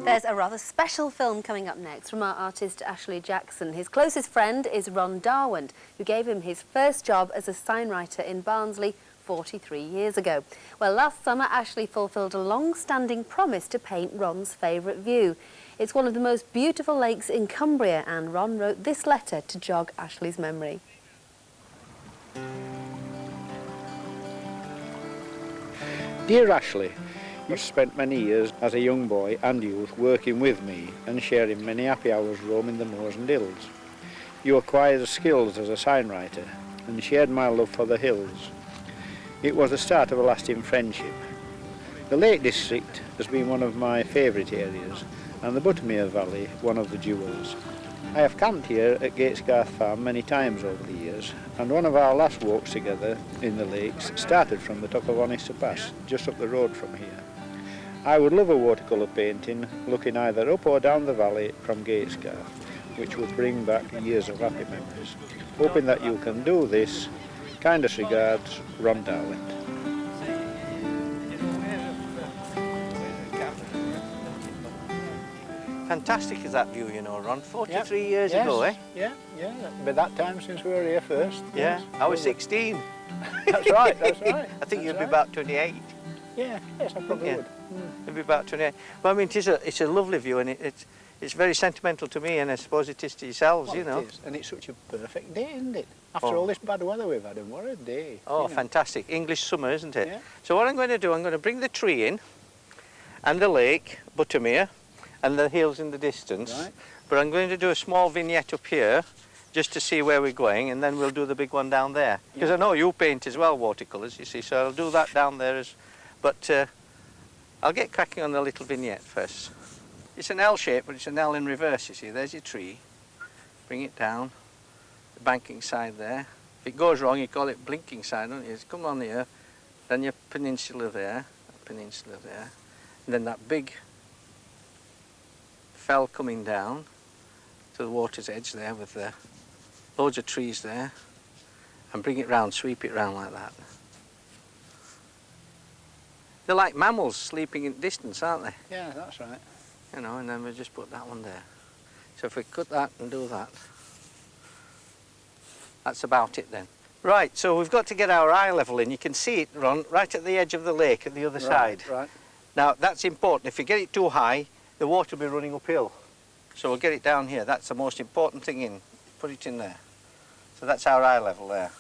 There's a rather special film coming up next from our artist Ashley Jackson. His closest friend is Darwent, who gave him his first job as a signwriter in Barnsley 43 years ago. Well, last summer Ashley fulfilled a long-standing promise to paint Ron's favourite view. It's one of the most beautiful lakes in Cumbria, and Ron wrote this letter to jog Ashley's memory. Dear Ashley, you spent many years as a young boy and youth working with me and sharing many happy hours roaming the moors and hills. You acquired skills as a signwriter and shared my love for the hills. It was the start of a lasting friendship. The Lake District has been one of my favourite areas, and the Buttermere Valley one of the jewels. I have camped here at Gatesgarth Farm many times over the years, and one of our last walks together in the lakes started from the top of Honester Pass, just up the road from here. I would love a watercolour painting looking either up or down the valley from Gatesgarth, which would bring back years of happy memories. Hoping that you can do this. Kindest regards, Ron Darwent. Fantastic is that view, you know, Ron. 43 years ago, eh? Yeah. By that time since we were here first. Yeah, yes. I was 16. That's right, that's right. I think you'd be about 28. Yeah, yes, I probably would. You'd be about 28. Well, I mean, it's a lovely view, and it's very sentimental to me, and I suppose it is to yourselves, Well, you know. It is, and it's such a perfect day, isn't it? After all this bad weather we've had, and what a day. Oh, you know. fantastic. English summer, isn't it? Yeah. So what I'm going to do, I'm going to bring the tree in, and the lake, Buttermere, and the hills in the distance. Right. But I'm going to do a small vignette up here, just to see where we're going, and then we'll do the big one down there. Because I know you paint as well, watercolours, you see, so I'll do that down there. But I'll get cracking on the little vignette first. It's an L shape, but it's an L in reverse, you see. There's your tree. Bring it down. The banking side there. If it goes wrong, you call it blinking side, don't you? Just come on here. Then your peninsula there. And then that big fell coming down to the water's edge there with loads of trees there. And bring it round, sweep it round like that. They're like mammals sleeping in distance, aren't they? Yeah, that's right. You know, and then we'll just put that one there. So if we cut that and do that, that's about it then. Right, so we've got to get our eye level in. You can see it, Ron, right at the edge of the lake at the other side. Right. Now, that's important. If you get it too high, the water will be running uphill. So we'll get it down here. That's the most important thing in. Put it in there. So that's our eye level there.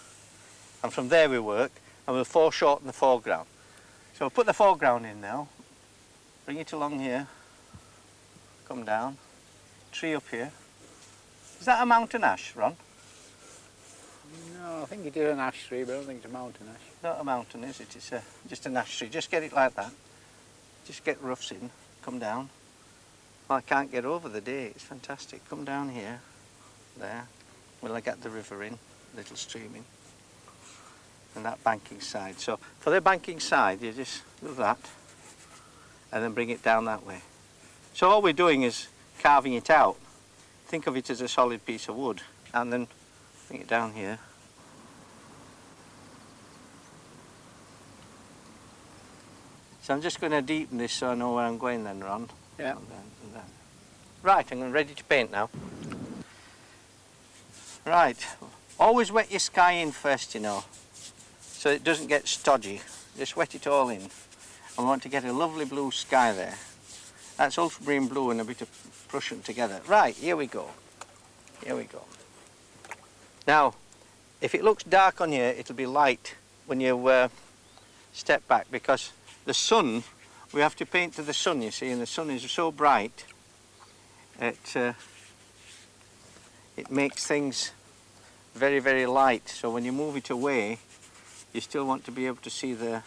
And from there we work, and we'll foreshorten the foreground. So we'll put the foreground in now. Bring it along here. Come down. Tree up here. Is that a mountain ash, Ron? No, I think it is an ash tree, but I don't think it's a mountain ash. Not a mountain, is it? It's just an ash tree. Just get it like that. Just get roughs in. Come down. Well, I can't get over the day. It's fantastic. Come down here. There. Well, I get the river in. Little stream in. And that banking side. So for the banking side, you just do that. And then bring it down that way. So all we're doing is carving it out. Think of it as a solid piece of wood. And then bring it down here. So I'm just going to deepen this so I know where I'm going then, Ron. Yeah. And then. Right, I'm ready to paint now. Right, always wet your sky in first, you know, so it doesn't get stodgy. Just wet it all in. I want to get a lovely blue sky there. That's ultramarine blue and a bit of Prussian together. Right, here we go. Here we go. Now, if it looks dark on here, it'll be light when you step back, because the sun, we have to paint to the sun, you see, and the sun is so bright it makes things very, very light. So when you move it away, you still want to be able to see the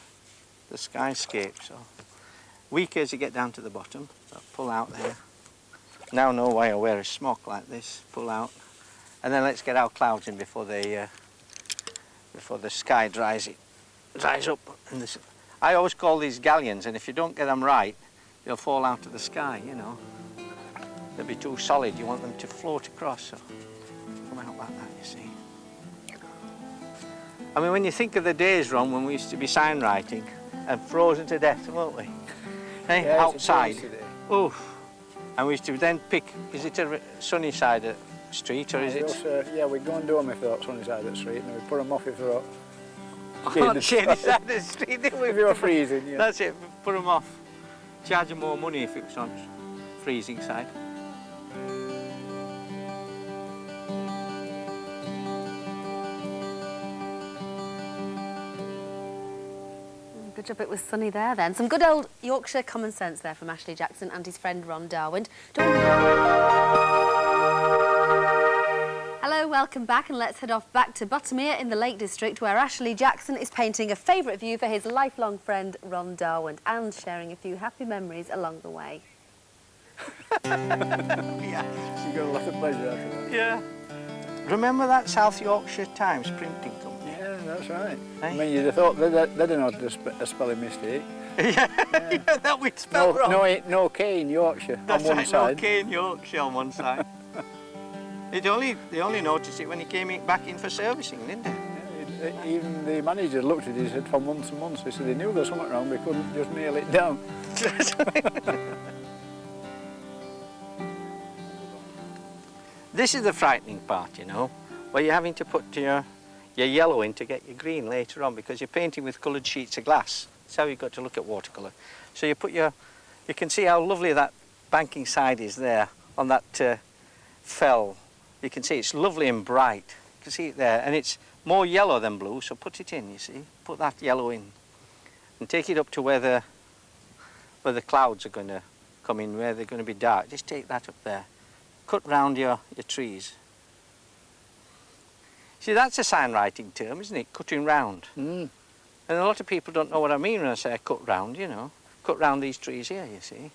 skyscape. So weaker as you get down to the bottom. So pull out there. Now know why I wear a smock like this. Pull out, and then let's get our clouds in before the sky dries up. And this, I always call these galleons, and if you don't get them right, they'll fall out of the sky. You know, they'll be too solid. You want them to float across. So come out like that, you see. I mean, when you think of the days, Ron, when we used to be sign writing and frozen to death, weren't we? Hey, Yeah, outside. Oh, And we used to then pick, is it a sunny side of the street or is it? Yeah, we'd go and do them if they're sunny side of the street, and we'd put them off if they're On the shady side of the street, didn't we? if they were freezing, yeah. That's it, put them off. Charge them more money if it was on freezing side. Good job it was sunny there then. Some good old Yorkshire common sense there from Ashley Jackson and his friend Ron Darwent. Hello, welcome back, and let's head off back to Buttermere in the Lake District, where Ashley Jackson is painting a favourite view for his lifelong friend Ron Darwent and sharing a few happy memories along the way. Yeah. You got a lot of pleasure out of it. Yeah. Remember that South Yorkshire Times printing company? Yeah, that's right. Hey? I mean, you'd have thought they'd have noticed a spelling mistake. Yeah, that we'd spell wrong. No K in Yorkshire That's on one right, side. no K in Yorkshire on one side. They only noticed it when he came back in for servicing, didn't they? Yeah, even the manager looked at it, he said, for months and months. He said they knew there was something wrong, they couldn't just nail it down. This is the frightening part, you know, where you're having to put your yellow in to get your green later on, because you're painting with coloured sheets of glass. That's how you've got to look at watercolour. So you can see how lovely that banking side is there on that fell. You can see it's lovely and bright. You can see it there, and it's more yellow than blue, so put it in, you see. Put that yellow in. And take it up to where the clouds are going to come in, where they're going to be dark. Just take that up there. Cut round your trees. See, that's a sign writing term, isn't it? Cutting round. Mm. And a lot of people don't know what I mean when I say cut round, you know. Cut round these trees here, you see.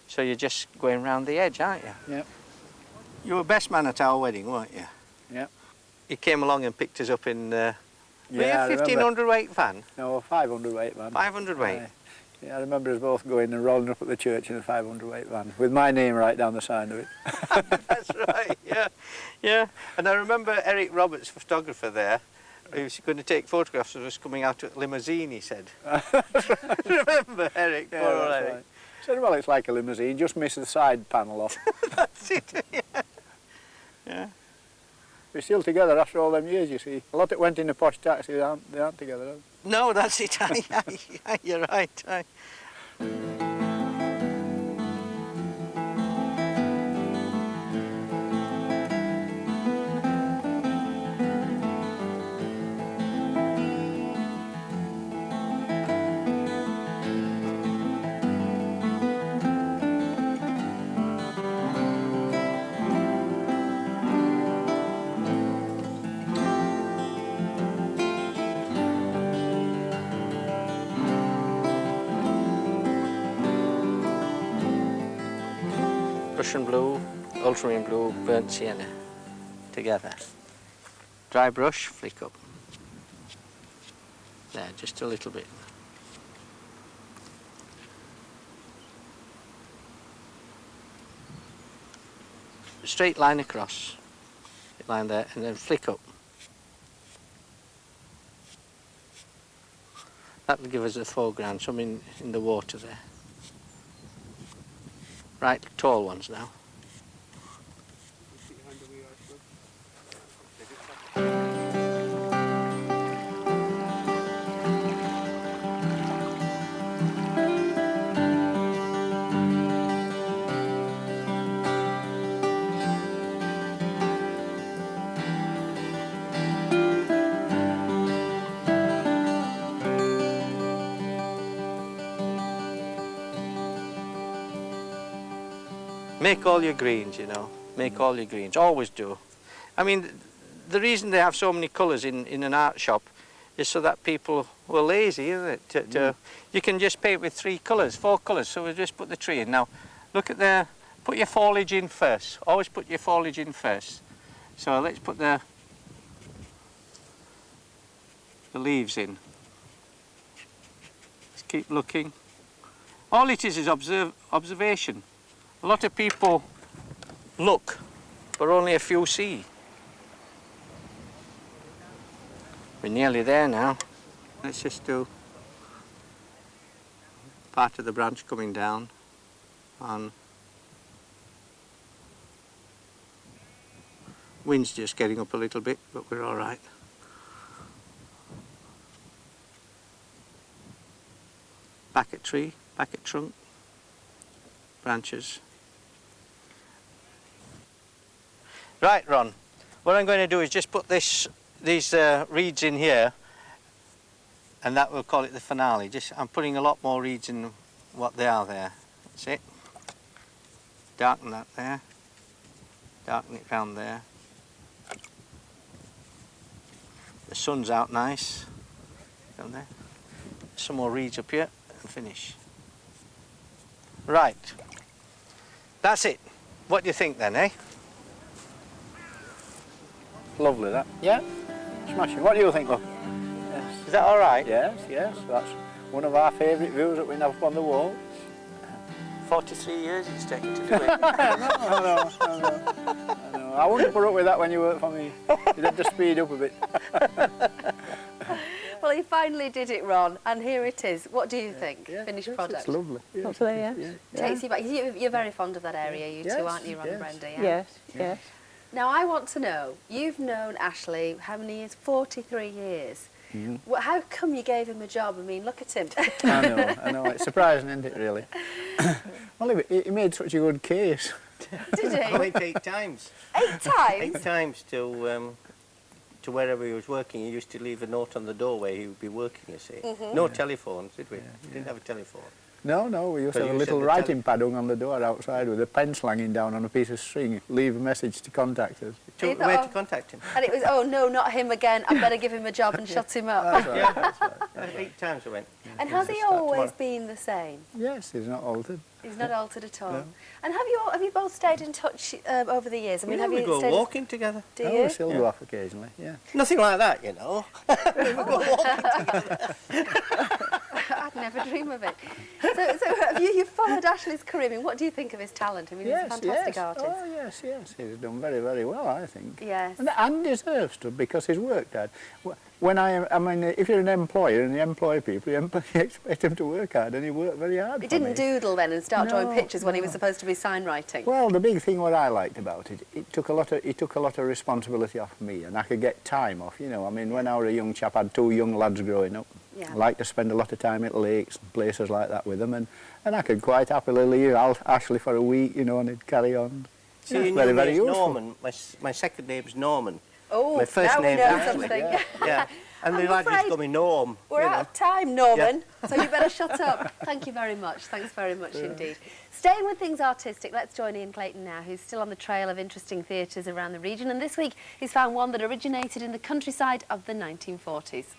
So you're just going round the edge, aren't you? Yep. You were best man at our wedding, weren't you? Yep. He came along and picked us up in Yeah, were you I a 1500 weight van? No, 500 weight van. 500 weight? Yeah, I remember us both going and rolling up at the church in a 500 weight van with my name right down the side of it. That's right, yeah. Yeah. And I remember Eric Roberts, photographer there, he was going to take photographs of us coming out of a limousine, he said. Remember Eric? Yeah, Poor that's Eric. right. I said, well, it's like a limousine, just miss the side panel off. That's it, yeah. Yeah. We're still together after all them years, you see. A lot that went in a posh taxi, they aren't together, are they? No, that's it. You're right. Prussian blue, ultramarine blue, burnt sienna together. Dry brush, flick up. There, just a little bit. Straight line across, line there, and then flick up. That'll give us a foreground, some in the water there. Right, tall ones now. Make all your greens, you know. Make all your greens. Always do. I mean, the reason they have so many colours in an art shop is so that people were lazy, isn't it? You can just paint with 3 colours, 4 colours, so we'll just put the tree in. Now, look at put your foliage in first. Always put your foliage in first. So let's put the leaves in. Just keep looking. All it is observation. A lot of people look, but only a few see. We're nearly there now. Let's just do part of the branch coming down on Wind's just getting up a little bit, but we're all right. Back at tree, back at trunk, branches. Right, Ron, what I'm going to do is just put these reeds in here, and that we'll call it the finale. I'm putting a lot more reeds in what they are there. That's it. Darken that there. Darken it round there. The sun's out nice. Down there. Some more reeds up here and finish. Right. That's it. What do you think then, eh? Lovely, that. Yeah? Smashing. What do you think, love? Yes. Is that all right? Yes, yes. That's one of our favourite views that we have up on the wall. 43 years it's taken to do it. I know. I wouldn't put up with that when you worked for me. You'd have to speed up a bit. Well, he finally did it, Ron, and here it is. What do you think? Yeah, Finished yes, product. It's lovely. Yes. Lovely, yes. Takes you back. You're very fond of that area, you Yes, two, aren't you, Ron and yes. Brenda? Yeah? Yes, yes. Now, I want to know, you've known Ashley, how many years? 43 years. Well, how come you gave him a job? I mean, look at him. I know. It's surprising, isn't it, really? Well, he made such a good case. Did he? I went 8 times. 8 times? 8 times to wherever he was working. He used to leave a note on the door where he would be working, you see. No telephones, did we? We didn't have a telephone. No, we used to have a little writing pad hung on the door outside with a pen slanging down on a piece of string. Leave a message to contact us. Where to contact him? And it was, oh no, not him again, I better give him a job and shut him up. That's right, that's right. 8 times I went. And has he always been the same? Yes, he's not altered. He's not altered at all. No. And have you both stayed in touch over the years? I mean, have we you go stayed walking together. Do No, you? we still go off occasionally, yeah. Nothing like that, you know. We go walking together. I'd never dream of it. So have you followed Ashley's career? I mean, what do you think of his talent? I mean, he's a fantastic artist. Oh, yes. He's done very, very well, I think. Yes. And deserves to, because he's worked hard. When I mean, if you're an employer and you employ people, you expect them to work hard, and he worked very hard. He didn't doodle then and start drawing pictures when he was no. supposed to be sign writing. Well, the big thing what I liked about it, he took a lot of responsibility off me, and I could get time off. You know, I mean, when I was a young chap, I had 2 young lads growing up. Yeah. I liked to spend a lot of time at lakes and places like that with them, and I could quite happily leave Ashley for a week, you know, and he'd carry on. See, Yeah, you very, knew very me as useful. Norman. My second name's Norman. Oh, My first now we name's know Ashley. something. Yeah. And the I'm lad afraid just called me Norm. We're you out know. of time, Norman, so you better shut up. Thank you very much. Thanks very much indeed. Staying with things artistic, let's join Ian Clayton now, who's still on the trail of interesting theatres around the region, and this week he's found one that originated in the countryside of the 1940s.